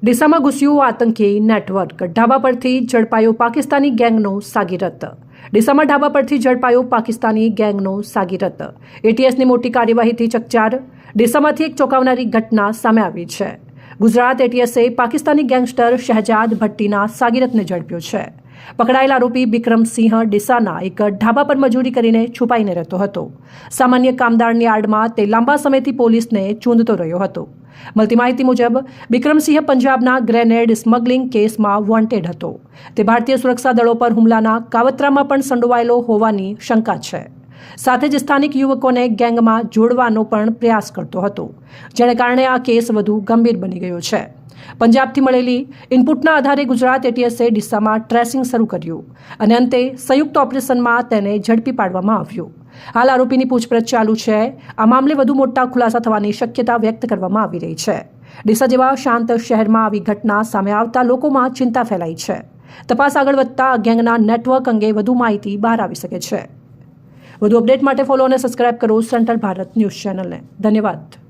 ડીસામાં ઘૂસ્યું આતંકી નેટવર્ક, ઢાબા પરથી ઝડપાયો પાકિસ્તાની ગેંગનો સાગીરત। ડીસામાં ઢાબા પરથી ઝડપાયો પાકિસ્તાની ગેંગનો સાગીરત। એટીએસની મોટી કાર્યવાહીથી ચકચાર। ડીસામાંથી એક ચોંકાવનારી ઘટના સામે આવી છે। ગુજરાત એટીએસે પાકિસ્તાની ગેંગસ્ટર શહેજાદ ભટ્ટીના સાગીરતને ઝડપ્યો છે। પકડાયેલ આરોપી બિક્રમસિંહ ડીસાના એક ઢાબા પર મજૂરી કરીને છુપાઈને રહેતો હતો। સામાન્ય કામદારની આડમાં તે લાંબા સમયથી પોલીસને ચૂંધતો રહ્યો હતો। મળતી માહિતી મુજબ બિક્રમસિંહ પંજાબના ગ્રેનેડ સ્મગલિંગ કેસમાં વોન્ટેડ હતો। તે ભારતીય સુરક્ષા દળો પર હુમલાના કાવતરામાં પણ સંડોવાયેલો હોવાની શંકા છે। સાથે જ સ્થાનિક યુવકોને ગેંગમાં જોડવાનો પણ પ્રયાસ કરતો હતો, જેને કારણે આ કેસ વધુ ગંભીર બની ગયો છે। પંજાબથી મળેલી ઇનપુટના આધારે ગુજરાત એટીએસે ડીસામાં ટ્રેસિંગ શરૂ કર્યું અને અંતે સંયુક્ત ઓપરેશનમાં તેને ઝડપી પાડવામાં આવ્યો। હાલ આરોપીની પૂછપરછ ચાલુ છે। આ મામલે વધુ મોટા ખુલાસા થવાની શક્યતા વ્યક્ત કરવામાં આવી રહી છે। ડીસા જેવા શાંત શહેરમાં આવી ઘટના સામે આવતા લોકોમાં ચિંતા ફેલાઈ છે। તપાસ આગળ વધતા ગેંગના નેટવર્ક અંગે વધુ માહિતી બહાર આવી શકે છે। વધુ અપડેટ માટે ફોલો અને સબસ્ક્રાઇબ કરો સેન્ટ્રલ ભારત ન્યૂઝ ચેનલને। ધન્યવાદ।